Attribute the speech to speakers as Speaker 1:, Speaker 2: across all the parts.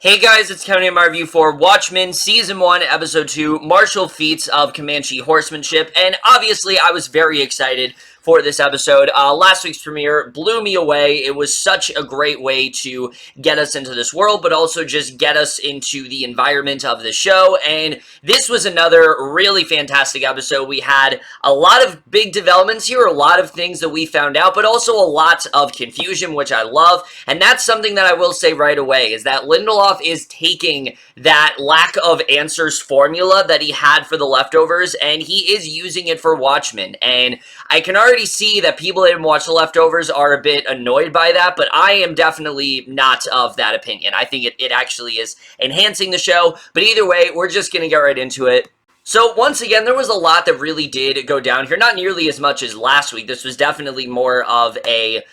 Speaker 1: Hey guys, it's County my review for Watchmen Season 1, Episode 2, Martial Feats of Comanche Horsemanship, and obviously I was very excited for this episode. Last week's premiere blew me away. It was such a great way to get us into this world, but also just get us into the environment of the show, and this was another really fantastic episode. We had a lot of big developments here, a lot of things that we found out, but also a lot of confusion, which I love, and that's something that I will say right away, is that Lindelof is taking that lack of answers formula that he had for the leftovers, and he is using it for Watchmen, and I can already see that people that didn't watch The Leftovers are a bit annoyed by that, but I am definitely not of that opinion. I think it actually is enhancing the show, but either way, we're just going to get right into it. So, once again, there was a lot that really did go down here. Not nearly as much as last week. This was definitely more of a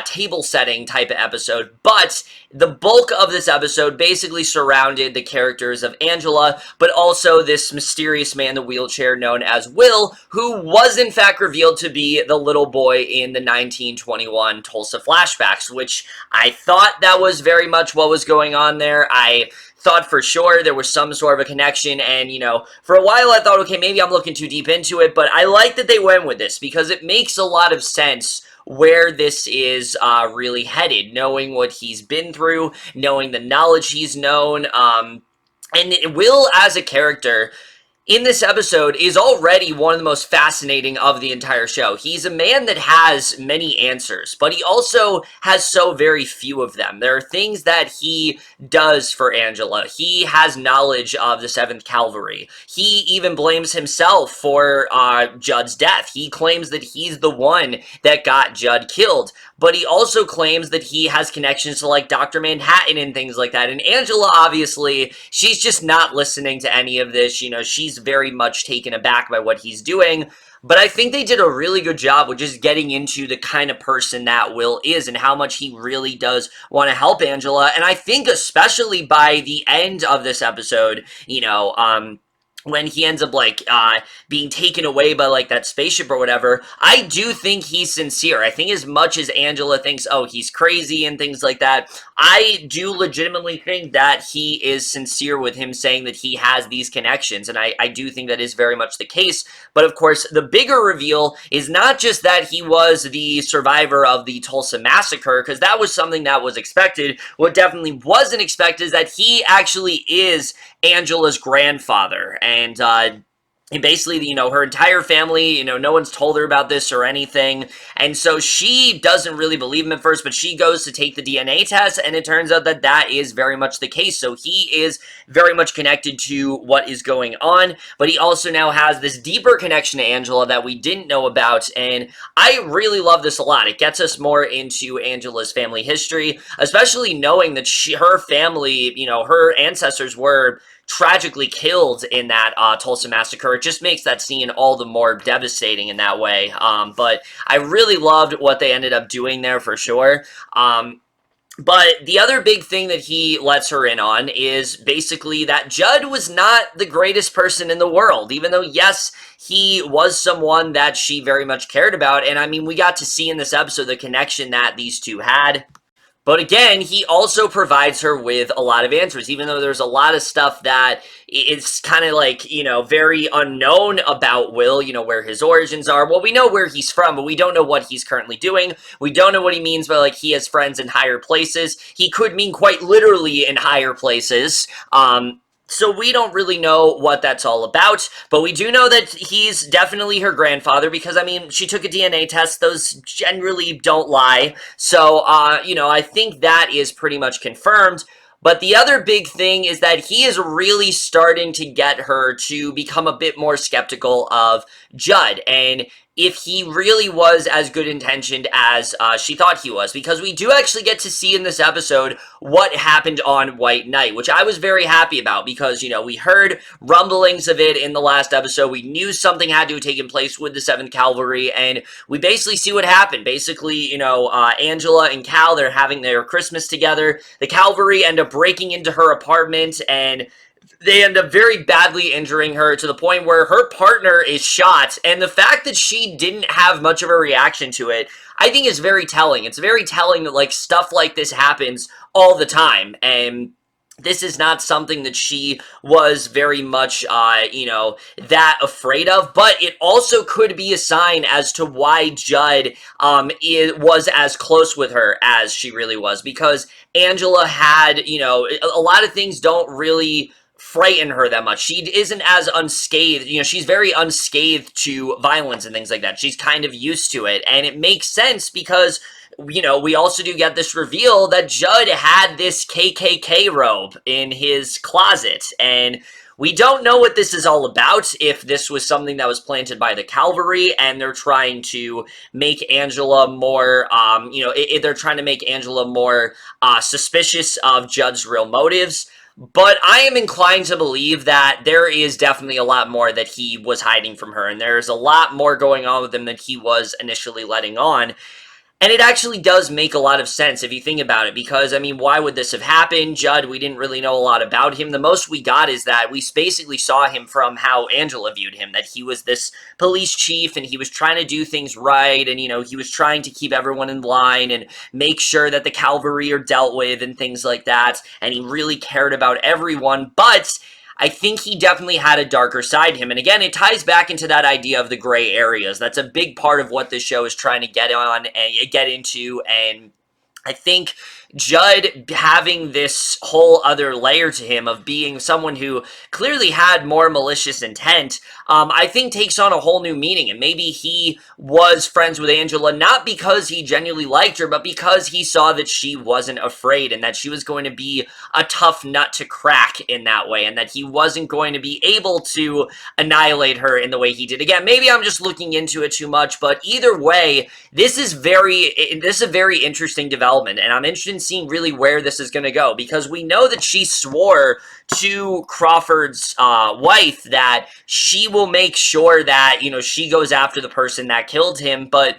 Speaker 1: table setting type of episode, but the bulk of this episode basically surrounded the characters of Angela, but also this mysterious man in the wheelchair known as Will, who was in fact revealed to be the little boy in the 1921 Tulsa flashbacks, which I thought that was very much what was going on there. I thought for sure there was some sort of a connection, and, you know, for a while I thought, okay, maybe I'm looking too deep into it, but I like that they went with this, because it makes a lot of sense where this is really headed, knowing what he's been through, knowing the knowledge he's known, and Will as a character in this episode is already one of the most fascinating of the entire show. He's a man that has many answers, but he also has so very few of them. There are things that he does for Angela. He has knowledge of the 7th Cavalry. He even blames himself for Judd's death. He claims that he's the one that got Judd killed, but he also claims that he has connections to, like, Dr. Manhattan and things like that. And Angela, obviously, she's just not listening to any of this. You know, she's very much taken aback by what he's doing. But I think they did a really good job with just getting into the kind of person that Will is and how much he really does want to help Angela. And I think especially by the end of this episode, you know, when he ends up, like, being taken away by, like, that spaceship or whatever, I do think he's sincere. I think as much as Angela thinks, oh, he's crazy and things like that, I do legitimately think that he is sincere with him saying that he has these connections, and I do think that is very much the case. But, of course, the bigger reveal is not just that he was the survivor of the Tulsa massacre, because that was something that was expected. What definitely wasn't expected is that he actually is Angela's grandfather, and basically, you know, her entire family, you know, no one's told her about this or anything, and so she doesn't really believe him at first, but she goes to take the DNA test, and it turns out that that is very much the case. So he is very much connected to what is going on, but he also now has this deeper connection to Angela that we didn't know about, and I really love this a lot. It gets us more into Angela's family history, especially knowing that her family, you know, her ancestors were tragically killed in that Tulsa massacre. It just makes that scene all the more devastating in that way. But I really loved what they ended up doing there for sure. But the other big thing that he lets her in on is basically that Judd was not the greatest person in the world, even though, yes, he was someone that she very much cared about. And I mean, we got to see in this episode the connection that these two had. But again, he also provides her with a lot of answers, even though there's a lot of stuff that is kind of like, you know, very unknown about Will, you know, where his origins are. Well, we know where he's from, but we don't know what he's currently doing. We don't know what he means by, like, he has friends in higher places. He could mean quite literally in higher places. So we don't really know what that's all about, but we do know that he's definitely her grandfather because, I mean, she took a DNA test. Those generally don't lie. So, you know, I think that is pretty much confirmed. But the other big thing is that he is really starting to get her to become a bit more skeptical of Judd and if he really was as good intentioned as she thought he was, because we do actually get to see in this episode what happened on White Night, which I was very happy about because, you know, we heard rumblings of it in the last episode. We knew something had to have taken place with the 7th Cavalry, and we basically see what happened. Basically, you know, Angela and Cal, they're having their Christmas together. The Cavalry end up breaking into her apartment, and they end up very badly injuring her to the point where her partner is shot, and the fact that she didn't have much of a reaction to it, I think is very telling. It's very telling that, like, stuff like this happens all the time, and this is not something that she was very much, that afraid of, but it also could be a sign as to why Judd, was as close with her as she really was, because Angela had, a lot of things don't really frighten her that much. She isn't as unscathed, she's very unscathed to violence and things like that. She's kind of used to it, and it makes sense because we also do get this reveal that Judd had this KKK robe in his closet, and we don't know what this is all about, if this was something that was planted by the cavalry, and they're trying to make Angela more, they're trying to make Angela more suspicious of Judd's real motives. But I am inclined to believe that there is definitely a lot more that he was hiding from her, and there's a lot more going on with him than he was initially letting on. And it actually does make a lot of sense if you think about it, because, I mean, why would this have happened? Judd, we didn't really know a lot about him. The most we got is that we basically saw him from how Angela viewed him, that he was this police chief, and he was trying to do things right, and, he was trying to keep everyone in line and make sure that the cavalry are dealt with and things like that, and he really cared about everyone, but I think he definitely had a darker side to him. And again, it ties back into that idea of the gray areas. That's a big part of what this show is trying to get on and get into. And I think Judd having this whole other layer to him of being someone who clearly had more malicious intent, I think takes on a whole new meaning. And maybe he was friends with Angela not because he genuinely liked her, but because he saw that she wasn't afraid and that she was going to be a tough nut to crack in that way, and that he wasn't going to be able to annihilate her in the way he did. Again, maybe I'm just looking into it too much, but either way, this is a very interesting development, and I'm interested in seeing really where this is going to go, because we know that she swore to Crawford's wife that she will make sure that, she goes after the person that killed him, but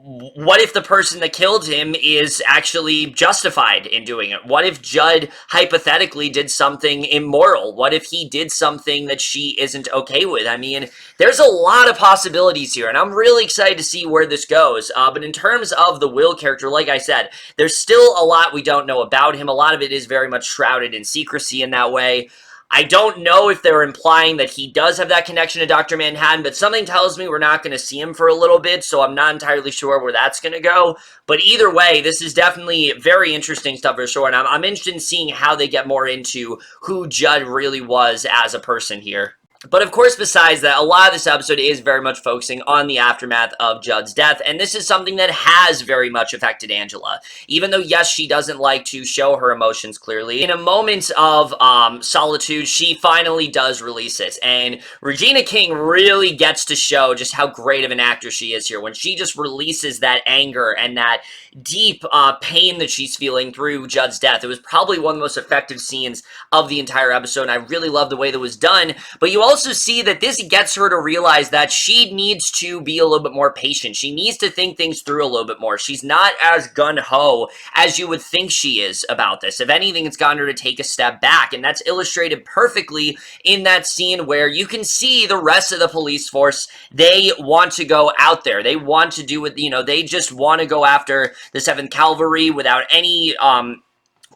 Speaker 1: what if the person that killed him is actually justified in doing it? What if Judd hypothetically did something immoral? What if he did something that she isn't okay with? I mean, there's a lot of possibilities here, and I'm really excited to see where this goes. But in terms of the Will character, like I said, there's still a lot we don't know about him. A lot of it is very much shrouded in secrecy in that way. I don't know if they're implying that he does have that connection to Dr. Manhattan, but something tells me we're not going to see him for a little bit, so I'm not entirely sure where that's going to go. But either way, this is definitely very interesting stuff for sure, and I'm interested in seeing how they get more into who Judd really was as a person here. But of course, besides that, a lot of this episode is very much focusing on the aftermath of Judd's death, and this is something that has very much affected Angela. Even though, yes, she doesn't like to show her emotions clearly, in a moment of solitude, she finally does release it, and Regina King really gets to show just how great of an actor she is here, when she just releases that anger and that deep pain that she's feeling through Judd's death. It was probably one of the most effective scenes of the entire episode, and I really love the way that was done, but you also see that this gets her to realize that she needs to be a little bit more patient. She needs to think things through a little bit more. She's not as gung-ho as you would think she is about this. If anything, it's gotten her to take a step back, and that's illustrated perfectly in that scene where you can see the rest of the police force, they want to go out there. They want to do it, they just want to go after the 7th Cavalry without any,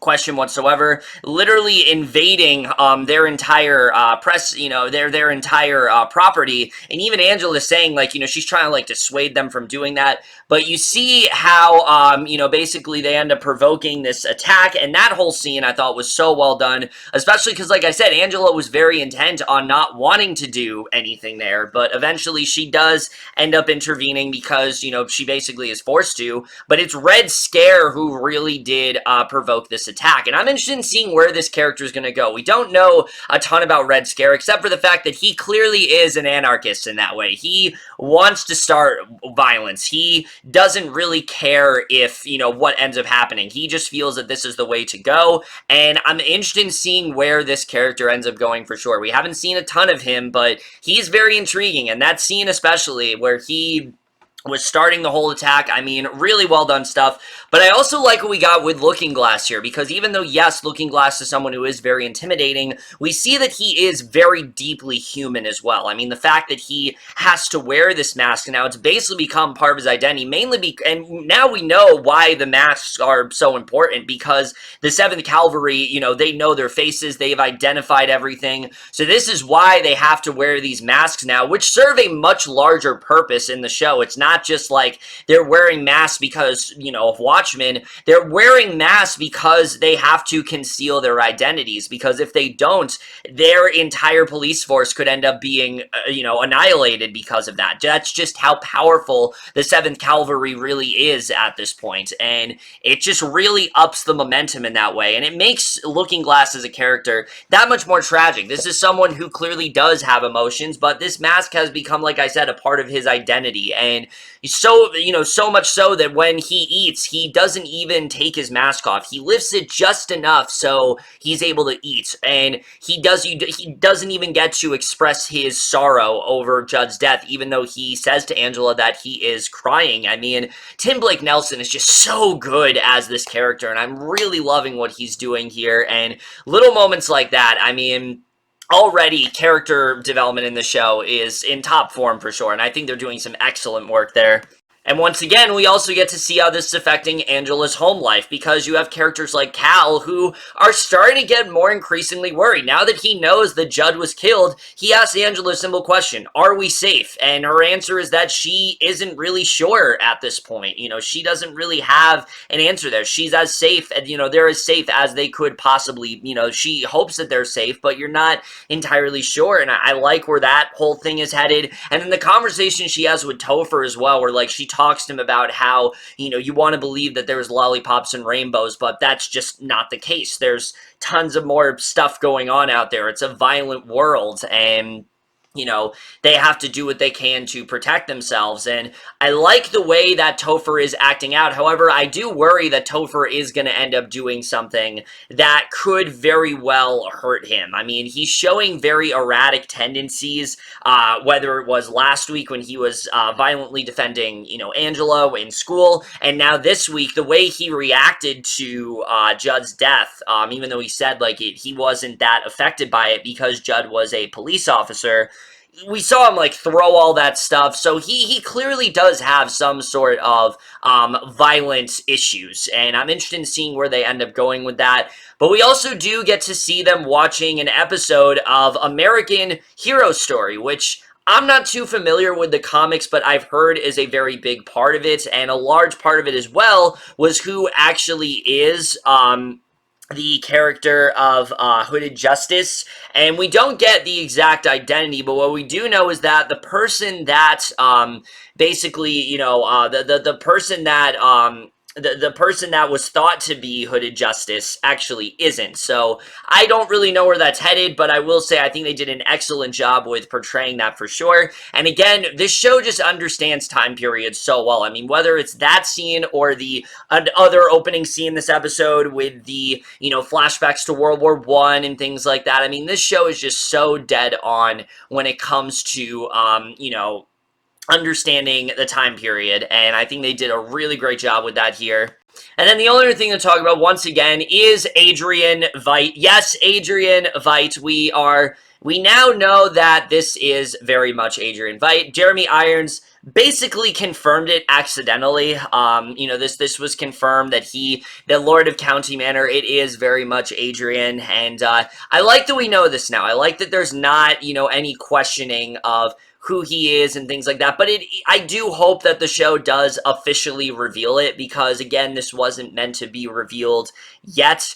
Speaker 1: question whatsoever, literally invading their entire their entire property. And even Angela is saying, like, she's trying to like dissuade them from doing that. But you see how basically they end up provoking this attack, and that whole scene I thought was so well done, especially because, like I said, Angela was very intent on not wanting to do anything there, but eventually she does end up intervening because she basically is forced to. But it's Red Scare who really did provoke this attack, and I'm interested in seeing where this character is going to go. We don't know a ton about Red Scare, except for the fact that he clearly is an anarchist in that way. He wants to start violence. He doesn't really care if, what ends up happening. He just feels that this is the way to go, and I'm interested in seeing where this character ends up going for sure. We haven't seen a ton of him, but he's very intriguing, and that scene especially where he was starting the whole attack. I mean, really well done stuff. But I also like what we got with Looking Glass here, because even though, yes, Looking Glass is someone who is very intimidating, we see that he is very deeply human as well. I mean, the fact that he has to wear this mask now, it's basically become part of his identity, and now we know why the masks are so important, because the 7th Cavalry, you know, they know their faces, they've identified everything, so this is why they have to wear these masks now, which serve a much larger purpose in the show. It's not just like they're wearing masks because, you know, of Watchmen. They're wearing masks because they have to conceal their identities, because if they don't, their entire police force could end up being, you know, annihilated because of that. That's just how powerful the 7th Cavalry really is at this point, and it just really ups the momentum in that way, and it makes Looking Glass as a character that much more tragic. This is someone who clearly does have emotions, but this mask has become, like I said, a part of his identity, and so, you know, so much so that when he eats, he doesn't even take his mask off. He lifts it just enough so he's able to eat, and he doesn't even get to express his sorrow over Judd's death, even though he says to Angela that he is crying. I mean, Tim Blake Nelson is just so good as this character, and I'm really loving what he's doing here, and little moments like that, I mean, already character development in the show is in top form for sure, and I think they're doing some excellent work there. And once again, we also get to see how this is affecting Angela's home life, because you have characters like Cal who are starting to get more increasingly worried. Now that he knows that Judd was killed, he asks Angela a simple question: are we safe? And her answer is that she isn't really sure at this point. You know, she doesn't really have an answer there. She's as safe, and, you know, they're as safe as they could possibly, you know, she hopes that they're safe, but you're not entirely sure, and I like where that whole thing is headed. And then the conversation she has with Topher as well, where, like, she talks to him about how, you know, you want to believe that there's lollipops and rainbows, but that's just not the case. There's tons of more stuff going on out there. It's a violent world, and, you know, they have to do what they can to protect themselves, and I like the way that Topher is acting out. However, I do worry that Topher is going to end up doing something that could very well hurt him. I mean, he's showing very erratic tendencies, whether it was last week when he was violently defending, you know, Angela in school, and now this week, the way he reacted to Judd's death, even though he said, like, he wasn't that affected by it because Judd was a police officer, we saw him, like, throw all that stuff, so he clearly does have some sort of violent issues, and I'm interested in seeing where they end up going with that. But we also do get to see them watching an episode of American Hero Story, which I'm not too familiar with the comics, but I've heard is a very big part of it, and a large part of it as well was who actually is the character of Hooded Justice, and we don't get the exact identity, but what we do know is that the person that basically, you know, the person that the person that was thought to be Hooded Justice actually isn't. So I don't really know where that's headed, but I will say I think they did an excellent job with portraying that for sure. And again, this show just understands time periods so well. I mean, whether it's that scene or the other opening scene this episode with the, you know, flashbacks to World War I and things like that. I mean, this show is just so dead on when it comes to, you know, understanding the time period, and I think they did a really great job with that here. And then the only other thing to talk about, once again, is Adrian Veidt. Yes, Adrian Veidt. We now know that this is very much Adrian Veidt. Jeremy Irons basically confirmed it accidentally. You know, this was confirmed that the Lord of County Manor, it is very much Adrian, and I like that we know this now. I like that there's not, you know, any questioning of who he is and things like that, but I do hope that the show does officially reveal it, because again, this wasn't meant to be revealed yet.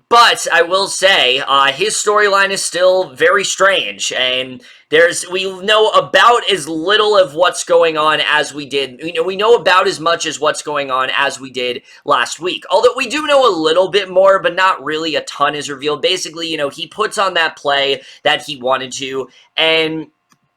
Speaker 1: But I will say, his storyline is still very strange, and we know about as little of what's going on as we did. You know, we know about as much as what's going on as we did last week. Although we do know a little bit more, but not really a ton is revealed. Basically, you know, he puts on that play that he wanted to, and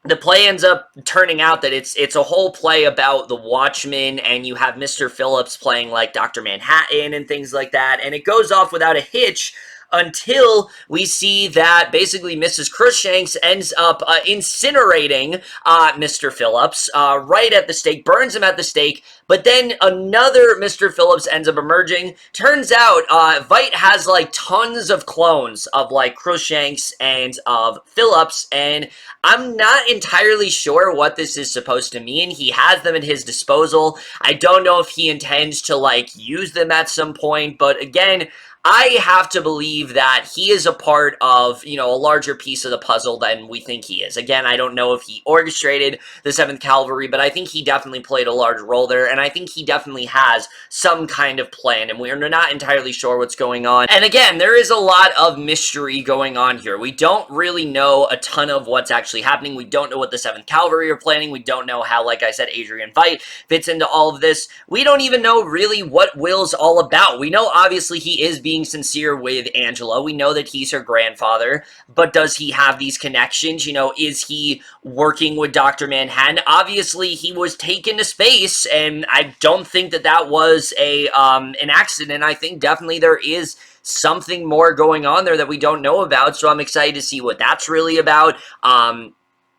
Speaker 1: the play ends up turning out that it's a whole play about the Watchmen, and you have Mr. Phillips playing like Dr. Manhattan and things like that, and it goes off without a hitch until we see that basically Mrs. Crookshanks ends up incinerating Mr. Phillips right at the stake, burns him at the stake, but then another Mr. Phillips ends up emerging. Turns out, Veidt has, like, tons of clones of, like, Crookshanks and of Phillips, and I'm not entirely sure what this is supposed to mean. He has them at his disposal. I don't know if he intends to, like, use them at some point, but again, I have to believe that he is a part of, you know, a larger piece of the puzzle than we think he is. Again, I don't know if he orchestrated the 7th Cavalry, but I think he definitely played a large role there, and I think he definitely has some kind of plan, and we're not entirely sure what's going on. And again, there is a lot of mystery going on here. We don't really know a ton of what's actually happening. We don't know what the 7th Cavalry are planning. We don't know how, like I said, Adrian Veidt fits into all of this. We don't even know really what Will's all about. We know, obviously, he is being sincere with Angela. We know that he's her grandfather, but does he have these connections? You know, is he working with Dr. Manhattan? Obviously, he was taken to space, and I don't think that that was an accident. I think definitely there is something more going on there that we don't know about, so I'm excited to see what that's really about.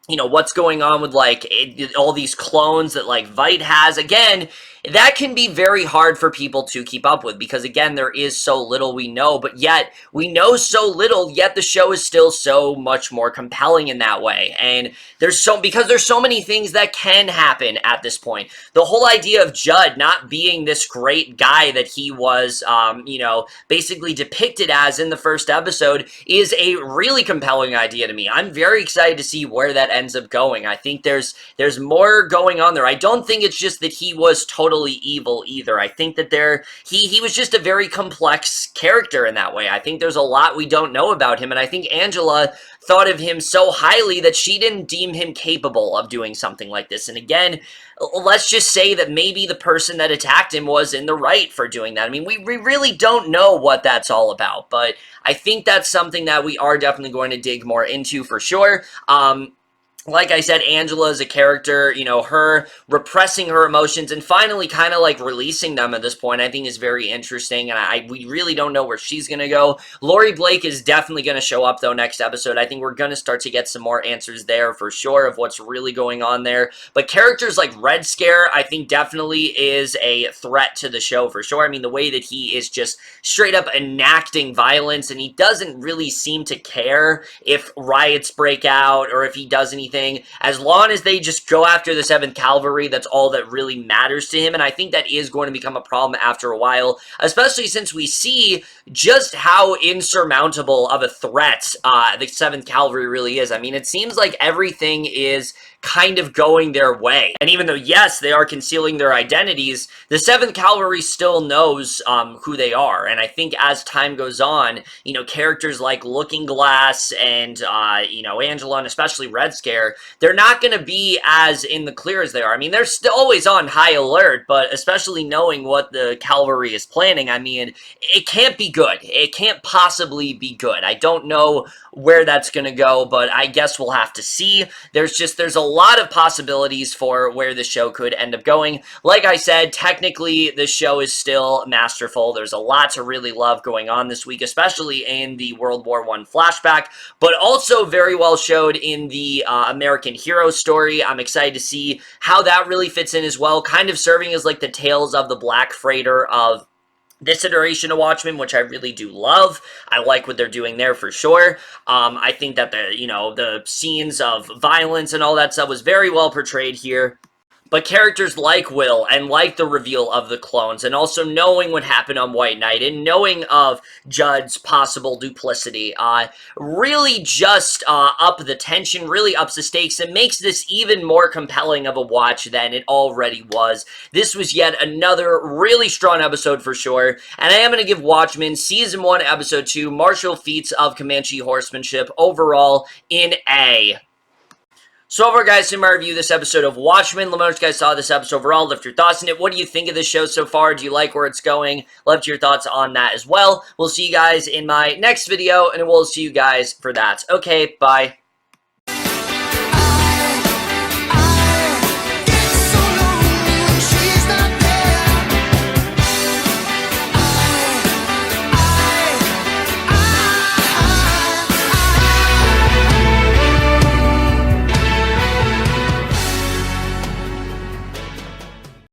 Speaker 1: You know, what's going on with, like, all these clones that, like, Veidt has. Again, that can be very hard for people to keep up with because, again, there is so little we know, but yet we know so little, yet the show is still so much more compelling in that way. And because there's so many things that can happen at this point. The whole idea of Judd not being this great guy that he was, you know, basically depicted as in the first episode is a really compelling idea to me. I'm very excited to see where that ends up going. I think there's more going on there. I don't think it's just that he was totally evil either. I think that he was just a very complex character in that way. I think there's a lot we don't know about him, and I think Angela thought of him so highly that she didn't deem him capable of doing something like this. And again, let's just say that maybe the person that attacked him was in the right for doing that. I mean, we really don't know what that's all about, but I think that's something that we are definitely going to dig more into for sure. Like I said, Angela is a character, you know, her repressing her emotions and finally kind of like releasing them at this point, I think is very interesting, and we really don't know where she's going to go. Laurie Blake is definitely going to show up, though, next episode. I think we're going to start to get some more answers there for sure of what's really going on there. But characters like Red Scare, I think definitely is a threat to the show for sure. I mean, the way that he is just straight up enacting violence, and he doesn't really seem to care if riots break out or if he does anything. As long as they just go after the 7th Cavalry, that's all that really matters to him, and I think that is going to become a problem after a while, especially since we see just how insurmountable of a threat the 7th Cavalry really is. I mean, it seems like everything is kind of going their way. And even though, yes, they are concealing their identities, the 7th Cavalry still knows who they are. And I think as time goes on, you know, characters like Looking Glass and, you know, Angela and especially Red Scare, they're not going to be as in the clear as they are. I mean, they're still always on high alert, but especially knowing what the Cavalry is planning, I mean, it can't be good. It can't possibly be good. I don't know where that's going to go, but I guess we'll have to see. There's a lot of possibilities for where the show could end up going. Like I said, technically, the show is still masterful. There's a lot to really love going on this week, especially in the World War I flashback, but also very well showed in the American hero story. I'm excited to see how that really fits in as well, kind of serving as like the Tales of the Black Freighter of this iteration of Watchmen, which I really do love. I like what they're doing there for sure. I think that the scenes of violence and all that stuff was very well portrayed here. But characters like Will and like the reveal of the clones and also knowing what happened on White Knight and knowing of Judd's possible duplicity really just up the tension, really ups the stakes and makes this even more compelling of a watch than it already was. This was yet another really strong episode for sure, and I am going to give Watchmen Season 1, Episode 2, Martial Feats of Comanche Horsemanship overall in A. So overall, guys, in my review this episode of Watchmen, let me know what you guys saw this episode overall. Left your thoughts on it. What do you think of this show so far? Do you like where it's going? Left your thoughts on that as well. We'll see you guys in my next video, and we'll see you guys for that. Okay, bye.